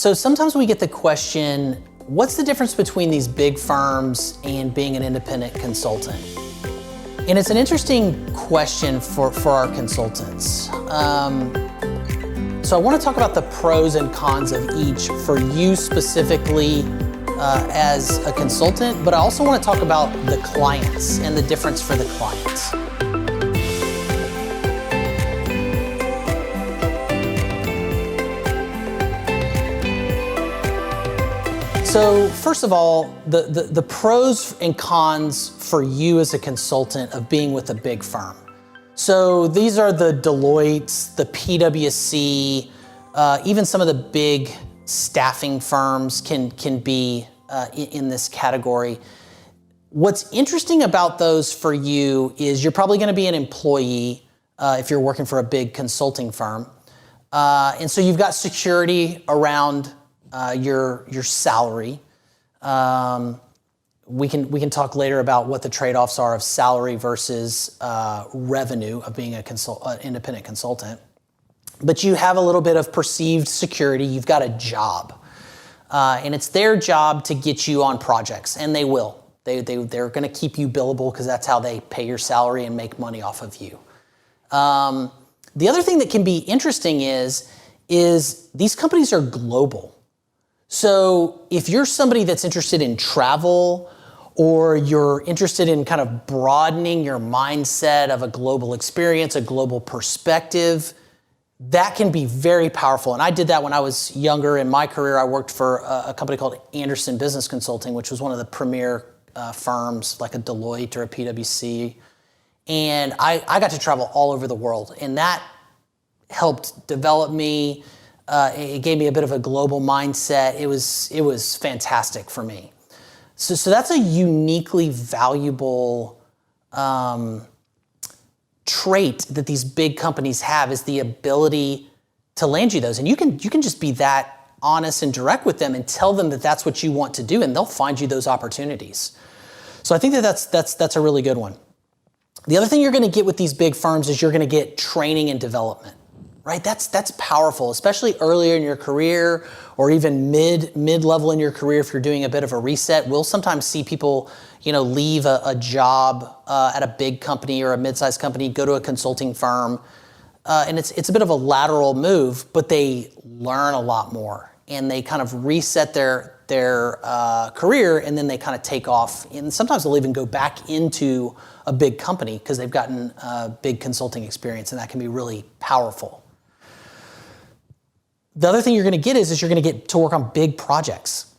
So sometimes we get the question, what's the difference between these big firms and being an independent consultant? And it's an interesting question for our consultants. So I want to talk about the pros and cons of each for you specifically as a consultant, but I also want to talk about the clients and the difference for the clients. So first of all, the pros and cons for you as a consultant of being with a big firm. So these are the Deloittes, the PwC, even some of the big staffing firms can be in this category. What's interesting about those for you is you're probably going to be an employee if you're working for a big consulting firm. And so you've got security around your salary. We can talk later about what the trade-offs are of salary versus revenue of being an independent consultant. But you have a little bit of perceived security. You've got a job, and it's their job to get you on projects, and they will. They're going to keep you billable because that's how they pay your salary and make money off of you. The other thing that can be interesting is these companies are global. So if you're somebody that's interested in travel, or you're interested in kind of broadening your mindset of a global experience, a global perspective, that can be very powerful. And I did that when I was younger in my career. I worked for a company called Anderson Business Consulting, which was one of the premier firms like a Deloitte or a PwC. And I got to travel all over the world, and that helped develop me. It gave me a bit of a global mindset. It was fantastic for me. So that's a uniquely valuable trait that these big companies have, is the ability to land you those. And you can just be that honest and direct with them and tell them that that's what you want to do, and they'll find you those opportunities. So I think that's a really good one. The other thing you're going to get with these big firms is you're going to get training and development. Right, that's powerful, especially earlier in your career or even mid-level in your career. If you're doing a bit of a reset, we'll sometimes see people, leave a job at a big company or a mid-sized company, go to a consulting firm, and it's a bit of a lateral move, but they learn a lot more and they kind of reset their career, and then they kind of take off. And sometimes they'll even go back into a big company because they've gotten big consulting experience, and that can be really powerful. The other thing you're going to get is you're going to get to work on big projects.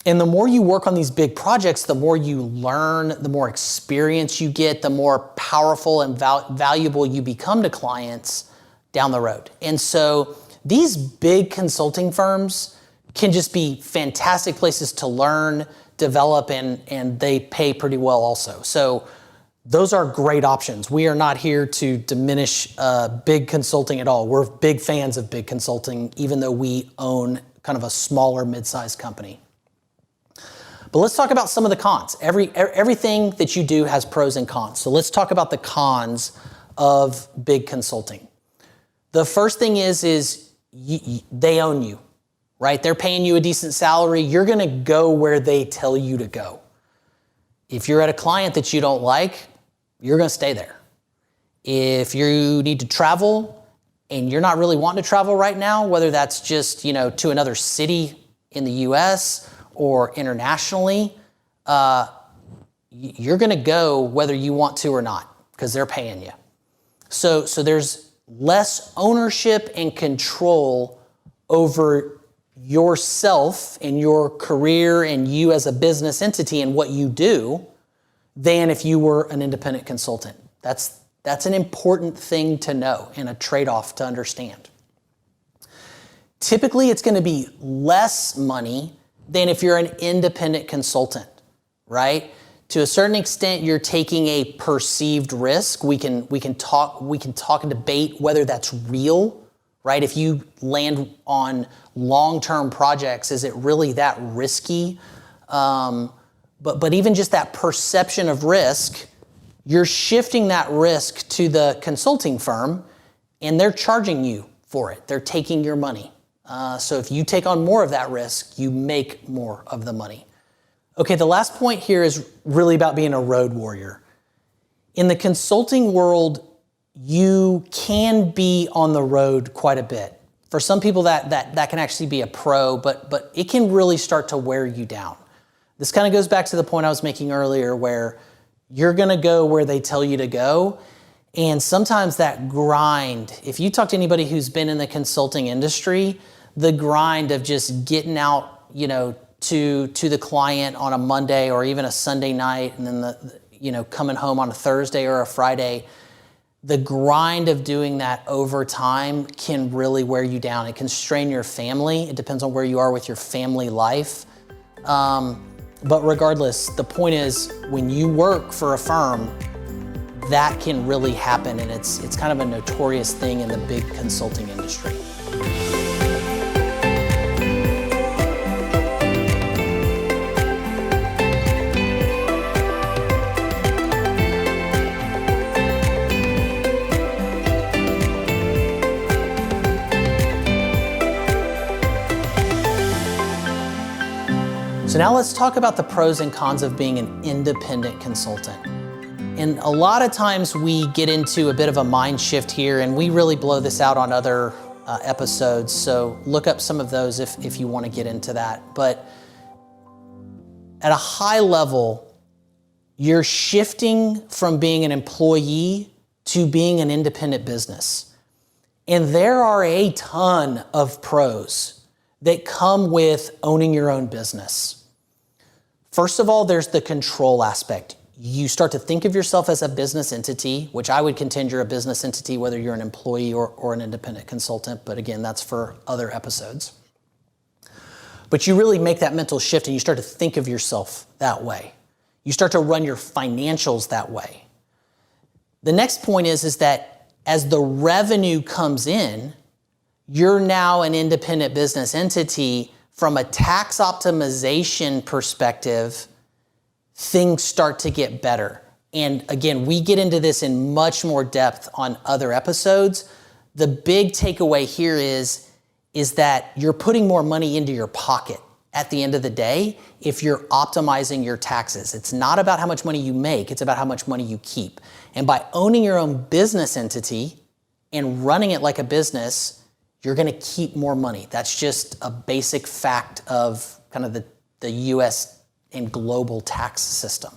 And the more you work on these big projects, the more you learn, the more experience you get, the more powerful and valuable you become to clients down the road. And so these big consulting firms can just be fantastic places to learn, develop, and they pay pretty well also. So those are great options. We are not here to diminish big consulting at all. We're big fans of big consulting, even though we own kind of a smaller mid-sized company. But let's talk about some of the cons. Everything that you do has pros and cons. So let's talk about the cons of big consulting. The first thing is they own you, right? They're paying you a decent salary. You're going to go where they tell you to go. If you're at a client that you don't like, you're going to stay there. If you need to travel and you're not really wanting to travel right now, whether that's just, to another city in the US or internationally, you're going to go whether you want to or not, because they're paying you. So there's less ownership and control over yourself and your career and you as a business entity and what you do than if you were an independent consultant. That's an important thing to know and a trade-off to understand. Typically, it's going to be less money than if you're an independent consultant, right? To a certain extent, you're taking a perceived risk. We can talk and debate whether that's real, right? If you land on long-term projects, is it really that risky? But even just that perception of risk, you're shifting that risk to the consulting firm, and they're charging you for it. They're taking your money. So if you take on more of that risk, you make more of the money. Okay, the last point here is really about being a road warrior. In the consulting world, you can be on the road quite a bit. For some people that can actually be a pro, but it can really start to wear you down. This kind of goes back to the point I was making earlier where you're gonna go where they tell you to go. And sometimes that grind, if you talk to anybody who's been in the consulting industry, the grind of just getting out, to the client on a Monday or even a Sunday night, and then coming home on a Thursday or a Friday, the grind of doing that over time can really wear you down. It can strain your family. It depends on where you are with your family life. But regardless, the point is when you work for a firm, that can really happen, and it's kind of a notorious thing in the big consulting industry. So now let's talk about the pros and cons of being an independent consultant. And a lot of times we get into a bit of a mind shift here, and we really blow this out on other episodes. So look up some of those if you want to get into that. But at a high level, you're shifting from being an employee to being an independent business. And there are a ton of pros that come with owning your own business. First of all, there's the control aspect. You start to think of yourself as a business entity, which I would contend you're a business entity, whether you're an employee or an independent consultant. But again, that's for other episodes. But you really make that mental shift and you start to think of yourself that way. You start to run your financials that way. The next point is that as the revenue comes in, you're now an independent business entity. From a tax optimization perspective, things start to get better. And again, we get into this in much more depth on other episodes. The big takeaway here is that you're putting more money into your pocket at the end of the day if you're optimizing your taxes. It's not about how much money you make, it's about how much money you keep. And by owning your own business entity and running it like a business, you're gonna keep more money. That's just a basic fact of kind of the US and global tax system.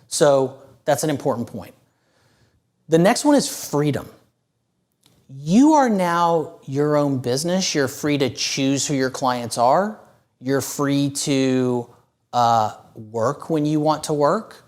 So that's an important point. The next one is freedom. You are now your own business. You're free to choose who your clients are. You're free to work when you want to work.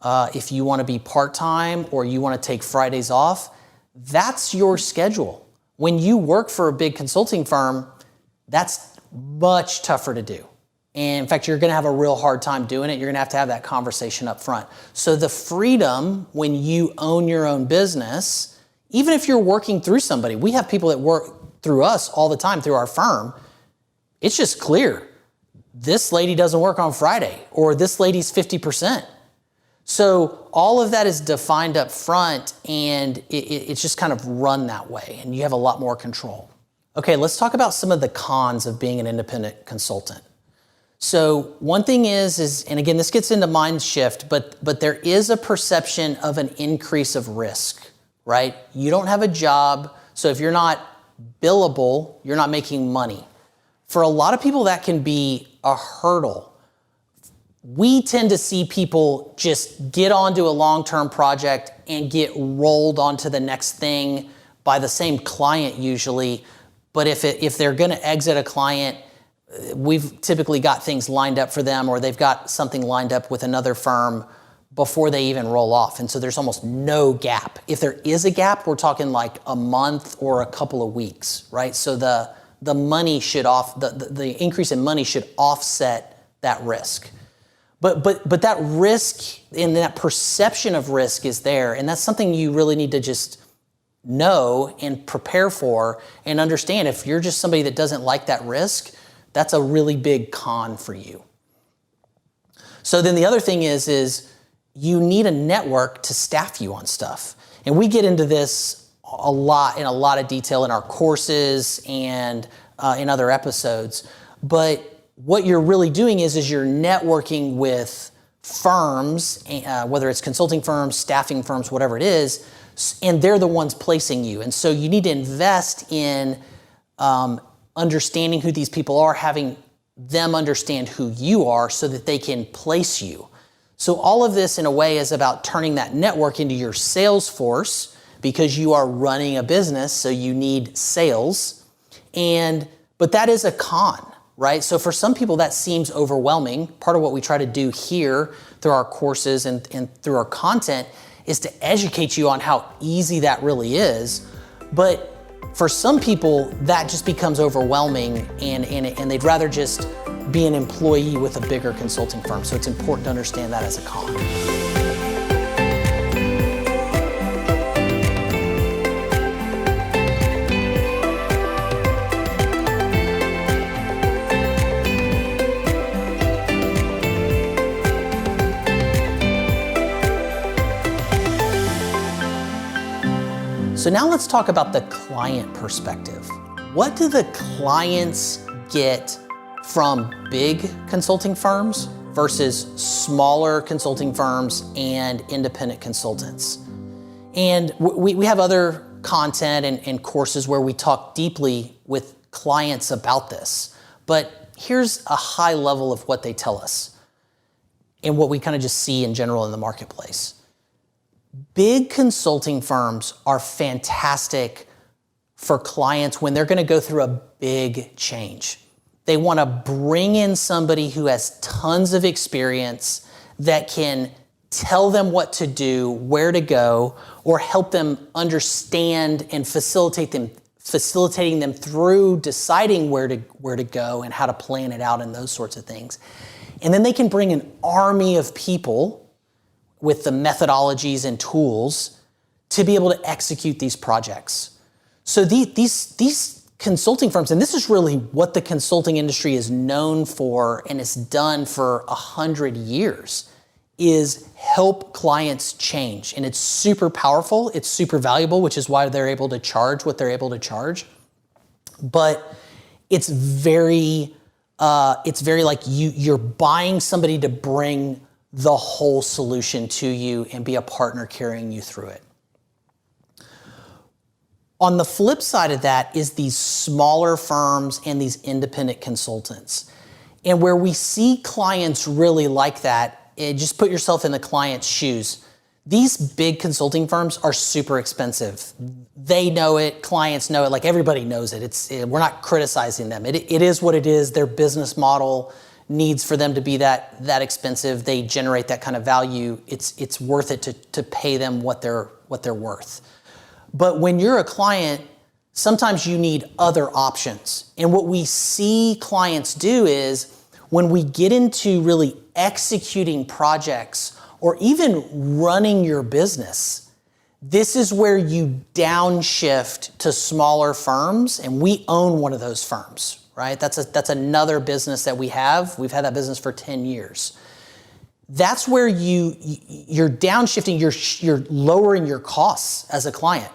If you want to be part-time or you want to take Fridays off, that's your schedule. When you work for a big consulting firm, that's much tougher to do. And in fact, you're gonna have a real hard time doing it. You're gonna have to have that conversation up front. So the freedom when you own your own business, even if you're working through somebody, we have people that work through us all the time through our firm. It's just clear. This lady doesn't work on Friday, or this lady's 50%. So all of that is defined up front, and it's just kind of run that way, and you have a lot more control. Okay, let's talk about some of the cons of being an independent consultant. So one thing is, and again, this gets into mind shift, but there is a perception of an increase of risk, right? You don't have a job, so if you're not billable, you're not making money. For a lot of people, that can be a hurdle. We tend to see people just get onto a long-term project and get rolled onto the next thing by the same client usually. But if they're going to exit a client, we've typically got things lined up for them, or they've got something lined up with another firm before they even roll off. And so there's almost no gap. If there is a gap, we're talking like a month or a couple of weeks, right? So the money should the increase in money should offset that risk. But that risk and that perception of risk is there, and that's something you really need to just know and prepare for and understand. If you're just somebody that doesn't like that risk, that's a really big con for you. So then the other thing is you need a network to staff you on stuff. And we get into this in a lot of detail in our courses and in other episodes. But what you're really doing is you're networking with firms, whether it's consulting firms, staffing firms, whatever it is, and they're the ones placing you. And so you need to invest in understanding who these people are, having them understand who you are so that they can place you. So all of this in a way is about turning that network into your sales force, because you are running a business, so you need sales. But that is a con, right? So for some people that seems overwhelming. Part of what we try to do here through our courses and through our content is to educate you on how easy that really is. But for some people, that just becomes overwhelming and they'd rather just be an employee with a bigger consulting firm. So it's important to understand that as a con. So now let's talk about the client perspective. What do the clients get from big consulting firms versus smaller consulting firms and independent consultants? And we have other content and courses where we talk deeply with clients about this. But here's a high level of what they tell us and what we kind of just see in general in the marketplace. Big consulting firms are fantastic for clients when they're going to go through a big change. They want to bring in somebody who has tons of experience that can tell them what to do, where to go, or help them understand and facilitating them through deciding where to go and how to plan it out and those sorts of things. And then they can bring an army of people with the methodologies and tools to be able to execute these projects. So these consulting firms, and this is really what the consulting industry is known for and has done for 100 years, is help clients change. And it's super powerful, it's super valuable, which is why they're able to charge what they're able to charge. But it's very like you're buying somebody to bring the whole solution to you and be a partner carrying you through it. On the flip side of that is these smaller firms and these independent consultants. And where we see clients really like that, just put yourself in the client's shoes. These big consulting firms are super expensive. They know it, clients know it, like everybody knows it. We're not criticizing them. It is what it is. Their business model needs for them to be that expensive. They generate that kind of value. It's worth it to pay them what they're worth. But when you're a client, sometimes you need other options. And what we see clients do is when we get into really executing projects or even running your business, this is where you downshift to smaller firms, and we own one of those firms. Right? That's another business that we have. We've had that business for 10 years. That's where you're downshifting, you're lowering your costs as a client.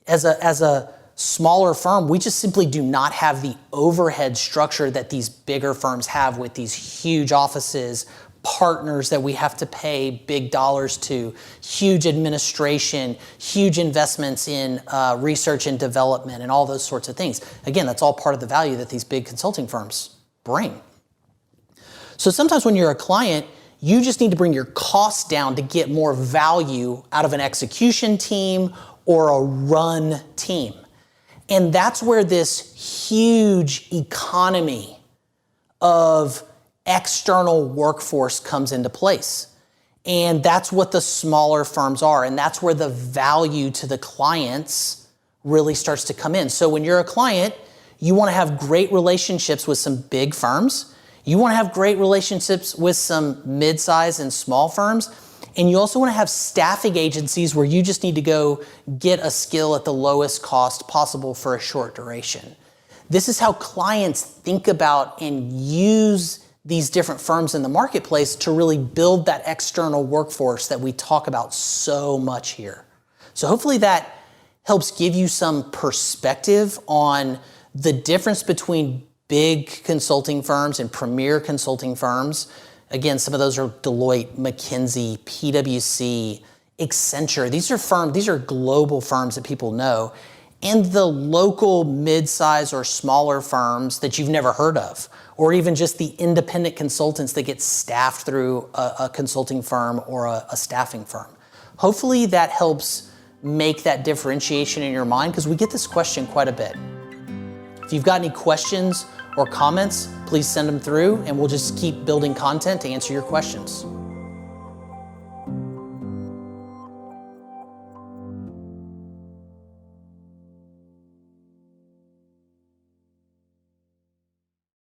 As a smaller firm, we just simply do not have the overhead structure that these bigger firms have with these huge offices, partners that we have to pay big dollars to, huge administration, huge investments in research and development and all those sorts of things. Again, that's all part of the value that these big consulting firms bring. So sometimes when you're a client, you just need to bring your costs down to get more value out of an execution team or a run team. And that's where this huge economy of external workforce comes into place. And that's what the smaller firms are. And that's where the value to the clients really starts to come in. So when you're a client, you want to have great relationships with some big firms. You want to have great relationships with some mid-size and small firms. And you also want to have staffing agencies where you just need to go get a skill at the lowest cost possible for a short duration. This is how clients think about and use these different firms in the marketplace to really build that external workforce that we talk about so much here. So hopefully that helps give you some perspective on The difference between big consulting firms and premier consulting firms, again, some of those are Deloitte, McKinsey, PwC, Accenture. These are global firms that people know, and the local mid-size or smaller firms that you've never heard of, or even just the independent consultants that get staffed through a consulting firm or a staffing firm. Hopefully that helps make that differentiation in your mind, because we get this question quite a bit. If you've got any questions or comments, please send them through and we'll just keep building content to answer your questions.